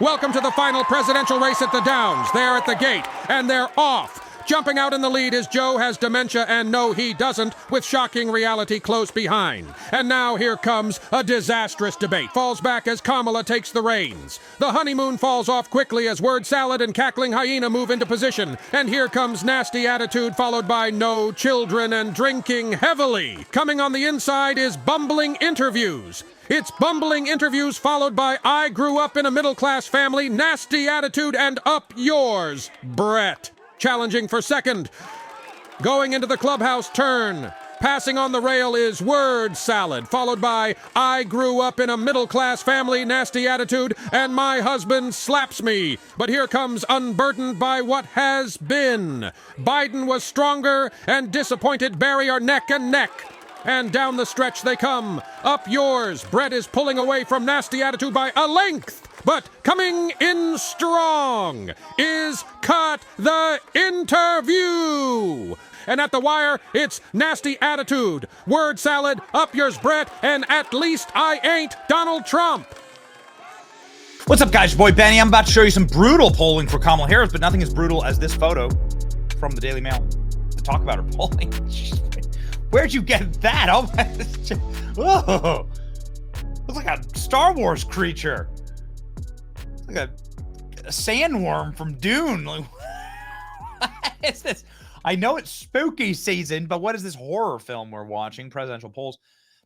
Welcome to the final presidential race at the Downs. They're at the gate, and they're off. Jumping out in the lead is Joe has dementia, and no, he doesn't, with shocking reality close behind. And now here comes a disastrous debate. Falls back as Kamala takes the reins. The honeymoon falls off quickly as word salad and cackling hyena move into position. And here comes nasty attitude, followed by no children and drinking heavily. Coming on the inside is bumbling interviews. It's bumbling interviews followed by I grew up in a middle-class family, nasty attitude, and up yours, Brett. Challenging for second. Going into the clubhouse turn. Passing on the rail is word salad, followed by I grew up in a middle-class family, nasty attitude, and my husband slaps me. But here comes unburdened by what has been. Biden was stronger, and disappointed Barry are neck and neck. And down the stretch they come. Up yours. Brett is pulling away from nasty attitude by a length. But coming in strong is Cut the Interview. And at the wire, it's nasty attitude, word salad, up yours Brett, and at least I ain't Donald Trump. What's up, guys? Your boy Benny. I'm about to show you some brutal polling for Kamala Harris, but nothing as brutal as this photo from the Daily Mail to talk about her polling. Where'd you get that? Oh, whoa. Looks like a Star Wars creature. Like a sandworm from Dune. Like, what is this? I know it's spooky season, but what is this horror film we're watching? Presidential polls.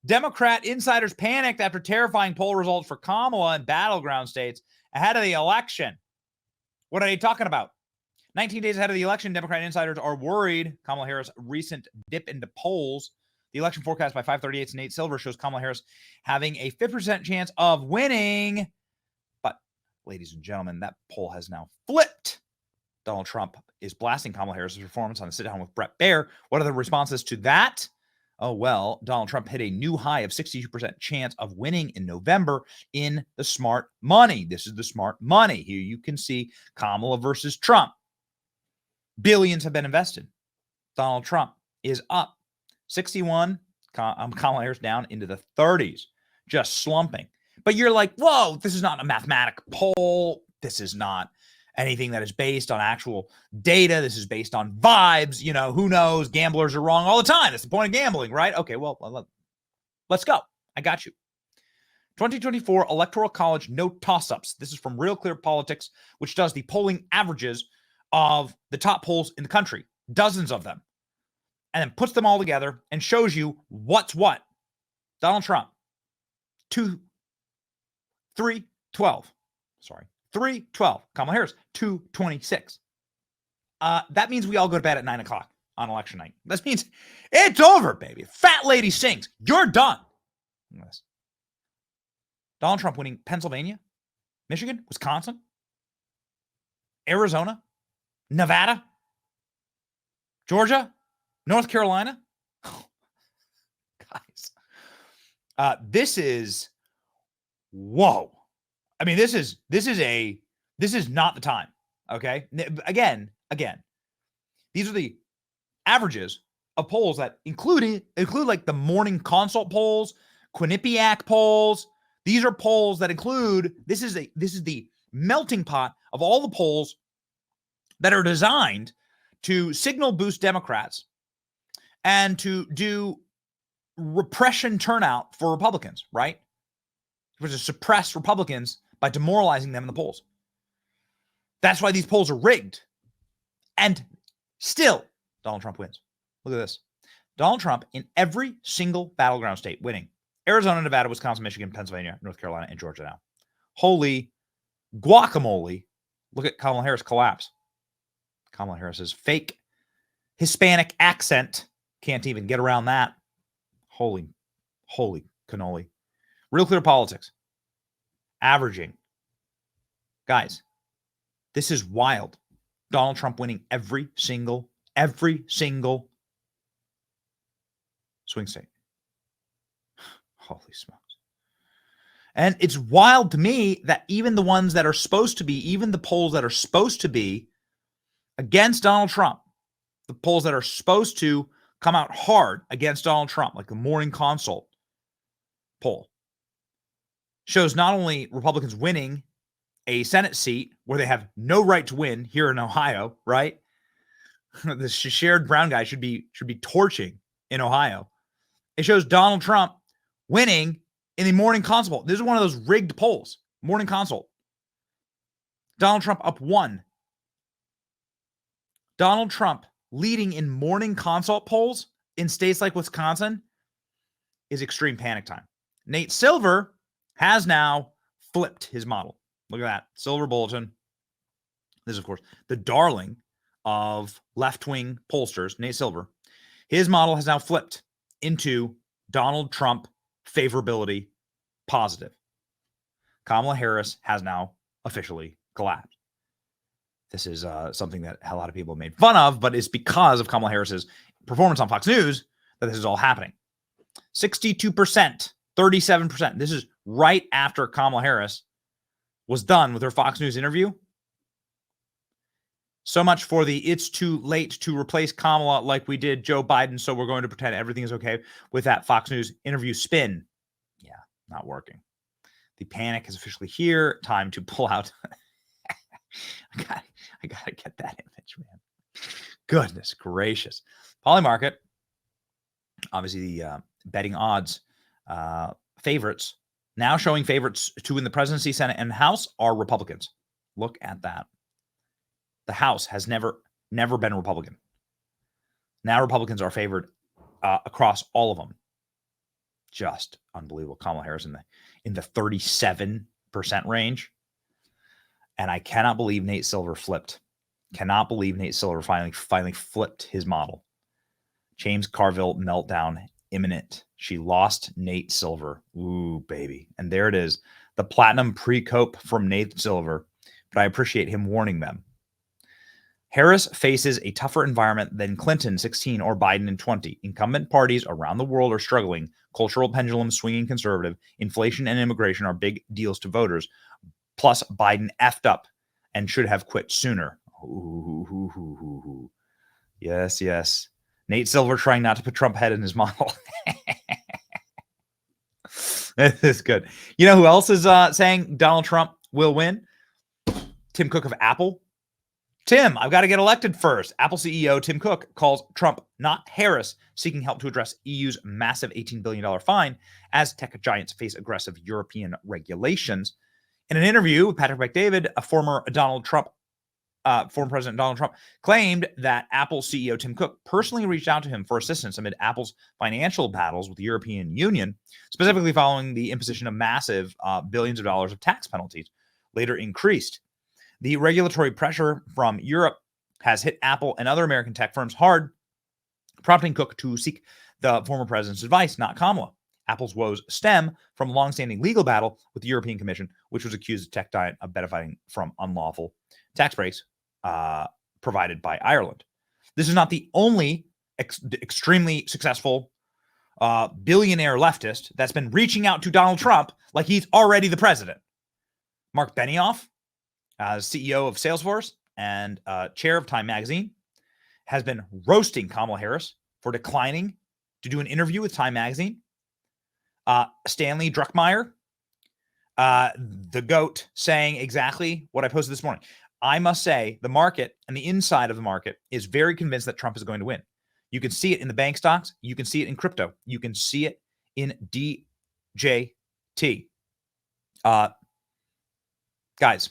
Democrat insiders panicked after terrifying poll results for Kamala in battleground states ahead of the election. What are they talking about? 19 days ahead of the election, Democrat insiders are worried Kamala Harris' recent dip into polls. The election forecast by 538 and Nate Silver shows Kamala Harris having a 50% chance of winning. But, ladies and gentlemen, that poll has now flipped. Donald Trump is blasting Kamala Harris' performance on the sit-down with Bret Baier. What are the responses to that? Oh, well, Donald Trump hit a new high of 62% chance of winning in November in the smart money. This is the smart money. Here you can see Kamala versus Trump. Billions have been invested. Donald Trump is up 61. Kamala Harris down into the 30s, just slumping. But you're like, whoa, this is not a mathematical poll. This is not anything that is based on actual data. This is based on vibes. You know, who knows? Gamblers are wrong all the time. That's the point of gambling, right? Okay, well, let's go. I got you. 2024 Electoral College no toss-ups. This is from Real Clear Politics, which does the polling averages of the top polls in the country, dozens of them, and then puts them all together and shows you what's what. Donald Trump, 312. Kamala Harris, 226. That means we all go to bed at 9 o'clock on election night. That means it's over, baby. Fat lady sings. You're done. Donald Trump winning Pennsylvania, Michigan, Wisconsin, Arizona, Nevada, Georgia, North Carolina. Guys, this is, whoa. I mean, this is not the time. Okay. Again, these are the averages of polls that include like the morning consult polls, Quinnipiac polls. These are polls that include, this is the melting pot of all the polls that are designed to signal boost Democrats and to do repression turnout for Republicans, right? To suppress Republicans by demoralizing them in the polls. That's why these polls are rigged. And still, Donald Trump wins. Look at this. Donald Trump in every single battleground state winning. Arizona, Nevada, Wisconsin, Michigan, Pennsylvania, North Carolina, and Georgia now. Holy guacamole. Look at Kamala Harris collapse. Kamala Harris's fake Hispanic accent. Can't even get around that. Holy cannoli. Real Clear Politics. Averaging. Guys, this is wild. Donald Trump winning every single swing state. Holy smokes. And it's wild to me that even the ones that are supposed to be, even the polls that are supposed to be against Donald Trump, the polls that are supposed to come out hard against Donald Trump, like the Morning Consult poll, shows not only Republicans winning a Senate seat where they have no right to win here in Ohio, right? The shared brown guy should be torching in Ohio. It shows Donald Trump winning in the morning consult. This is one of those rigged polls. Morning consult. Donald Trump up 1. Donald Trump leading in morning consult polls in states like Wisconsin is extreme panic time. Nate Silver has now flipped his model. Look at that. Silver Bulletin. This is, of course, the darling of left-wing pollsters, Nate Silver. His model has now flipped into Donald Trump favorability positive. Kamala Harris has now officially collapsed. This is something that a lot of people made fun of, but it's because of Kamala Harris's performance on Fox News that this is all happening. 62%, 37%. This is right after Kamala Harris was done with her Fox News interview. So much for the it's too late to replace Kamala like we did Joe Biden, so we're going to pretend everything is okay with that Fox News interview spin. Yeah, not working. The panic is officially here. Time to pull out. I gotta get that image, man. Goodness gracious. Polymarket, obviously the betting odds favorites, now showing favorites to win the presidency, Senate, and House are Republicans. Look at that. The House has never been Republican. Now Republicans are favored across all of them. Just unbelievable. Kamala Harris in the 37% range. And I cannot believe Nate Silver flipped. Cannot believe Nate Silver finally flipped his model. James Carville meltdown imminent. She lost Nate Silver. Ooh, baby. And there it is. The platinum pre-cope from Nate Silver. But I appreciate him warning them. Harris faces a tougher environment than Clinton 16 or Biden in 20. Incumbent parties around the world are struggling. Cultural pendulum swinging conservative. Inflation and immigration are big deals to voters. Plus, Biden effed up and should have quit sooner. Ooh. Yes, yes. Nate Silver trying not to put Trump head in his model. This is good. You know who else is saying Donald Trump will win? Tim Cook of Apple. Tim, I've got to get elected first. Apple CEO Tim Cook calls Trump, not Harris, seeking help to address EU's massive $18 billion fine as tech giants face aggressive European regulations. In an interview with Patrick McDavid, a former President Donald Trump claimed that Apple CEO Tim Cook personally reached out to him for assistance amid Apple's financial battles with the European Union, specifically following the imposition of massive billions of dollars of tax penalties, later increased. The regulatory pressure from Europe has hit Apple and other American tech firms hard, prompting Cook to seek the former president's advice, not Kamala. Apple's woes stem from a longstanding legal battle with the European Commission, which was accused of tech giant of benefiting from unlawful tax breaks provided by Ireland. This is not the only extremely successful billionaire leftist that's been reaching out to Donald Trump like he's already the president. Mark Benioff, CEO of Salesforce and chair of Time Magazine, has been roasting Kamala Harris for declining to do an interview with Time Magazine. Stanley Druckmeyer, the GOAT, saying exactly what I posted this morning. I must say the market and the inside of the market is very convinced that Trump is going to win. You can see it in the bank stocks. You can see it in crypto. You can see it in DJT. Guys,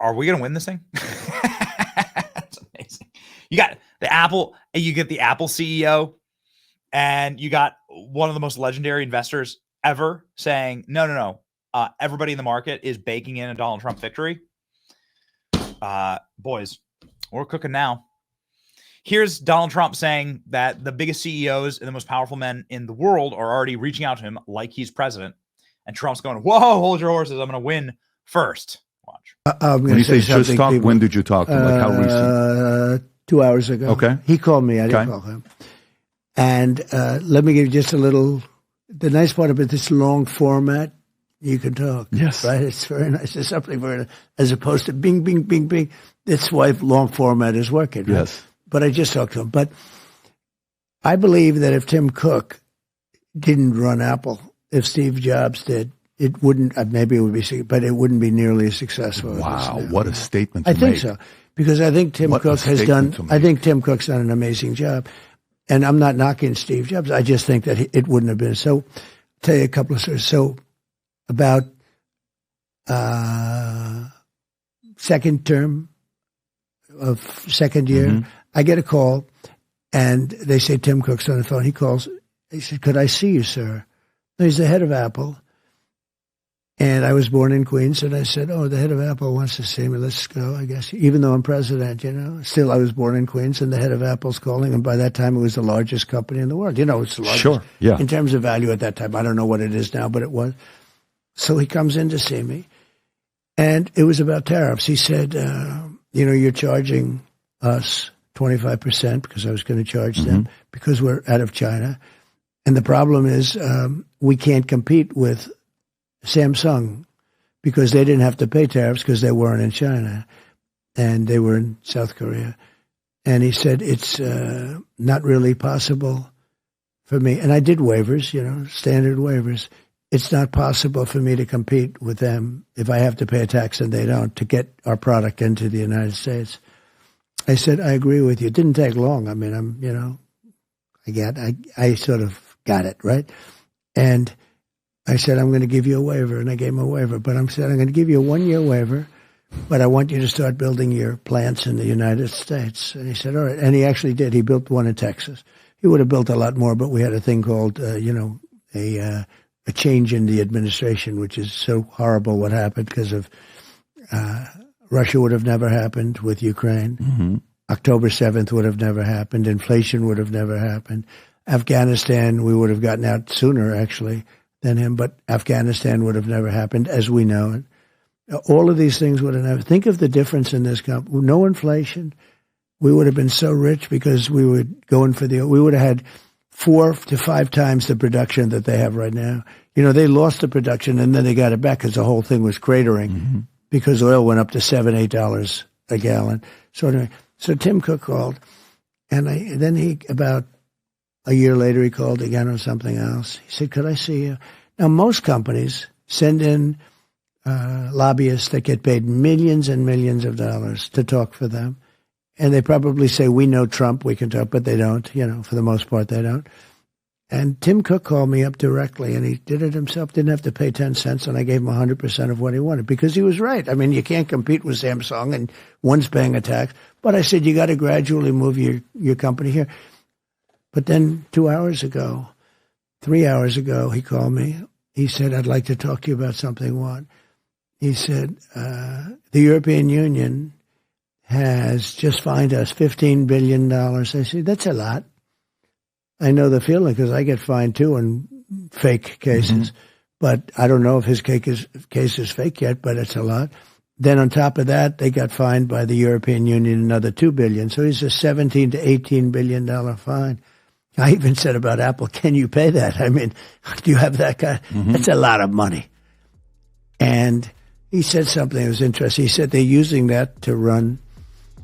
are we going to win this thing? That's amazing. You got the Apple, you get the Apple CEO, and you got one of the most legendary investors ever saying, no. Everybody in the market is baking in a Donald Trump victory. Boys, we're cooking now. Here's Donald Trump saying that the biggest CEOs and the most powerful men in the world are already reaching out to him like he's president. And Trump's going, whoa, hold your horses. I'm going to win first. Watch. When you say just talk, when did you talk to him? Like how recent? 2 hours ago. Okay. He called me. I didn't call him. And let me give you just a little. The nice part about this long format, you can talk. Yes. Right? It's very nice. It's something very nice. As opposed to bing, bing, bing, bing. That's why long format is working. Right? Yes. But I just talked to him. But I believe that if Tim Cook didn't run Apple, if Steve Jobs did, it wouldn't. Maybe it would be, but it wouldn't be nearly as successful. Wow, what a statement to I think make. so, because I think Tim Cook has done. I think Tim Cook's done an amazing job, and I'm not knocking Steve Jobs. I just think that it wouldn't have been. So, I'll tell you a couple of stories. So, about second term of second year, I get a call, and they say Tim Cook's on the phone. He calls. He said, "Could I see you, sir?" He's the head of Apple. And I was born in Queens, and I said, "Oh, the head of Apple wants to see me. Let's go, I guess." Even though I'm president, still I was born in Queens, and the head of Apple's calling. And by that time, it was the largest company in the world. It's the largest. Sure, yeah. In terms of value at that time. I don't know what it is now, but it was. So he comes in to see me, and it was about tariffs. He said, "You're charging us 25% because I was going to charge them because we're out of China. And the problem is we can't compete with Samsung because they didn't have to pay tariffs because they weren't in China and they were in South Korea." And he said, "It's not really possible for me." And I did waivers, standard waivers. "It's not possible for me to compete with them if I have to pay a tax and they don't to get our product into the United States." I said, "I agree with you." It didn't take long. I mean, I sort of got it, right? And I said, "I'm going to give you a waiver," and I gave him a waiver. But I'm going to give you a 1-year waiver, but I want you to start building your plants in the United States. And he said, "All right." And he actually did. He built one in Texas. He would have built a lot more, but we had a thing called, a change in the administration, which is so horrible what happened because of Russia would have never happened with Ukraine. October 7th would have never happened. Inflation would have never happened. Afghanistan, we would have gotten out sooner, actually, than him, but Afghanistan would have never happened as we know it. All of these things would have never. Think of the difference in this company. No inflation. We would have been so rich because we would we would have had 4 to 5 times the production that they have right now. They lost the production and then they got it back because the whole thing was cratering because oil went up to $7, $8 a gallon. So anyway, Tim Cook called, and then he about a year later, he called again on something else. He said, "Could I see you?" Now, most companies send in lobbyists that get paid millions and millions of dollars to talk for them. And they probably say, "We know Trump, we can talk," but they don't. For the most part, they don't. And Tim Cook called me up directly, and he did it himself, didn't have to pay 10 cents, and I gave him 100% of what he wanted because he was right. I mean, you can't compete with Samsung, and one's paying a tax. But I said, you got to gradually move your company here. But then 3 hours ago, he called me. He said, "I'd like to talk to you about something." What? He said, "The European Union has just fined us $15 billion. I said, "That's a lot." I know the feeling because I get fined too in fake cases. But I don't know if his case is fake yet, but it's a lot. Then on top of that, they got fined by the European Union another $2 billion. So it's a $17 to $18 billion fine. I even said about Apple, "Can you pay that? I mean, do you have that kind? That's a lot of money." And he said something that was interesting. He said they're using that to run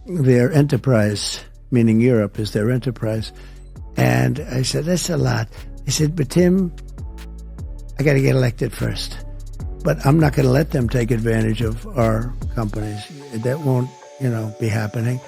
their enterprise, meaning Europe is their enterprise. And I said, "That's a lot." He said, "But Tim, I got to get elected first. But I'm not going to let them take advantage of our companies. That won't, be happening."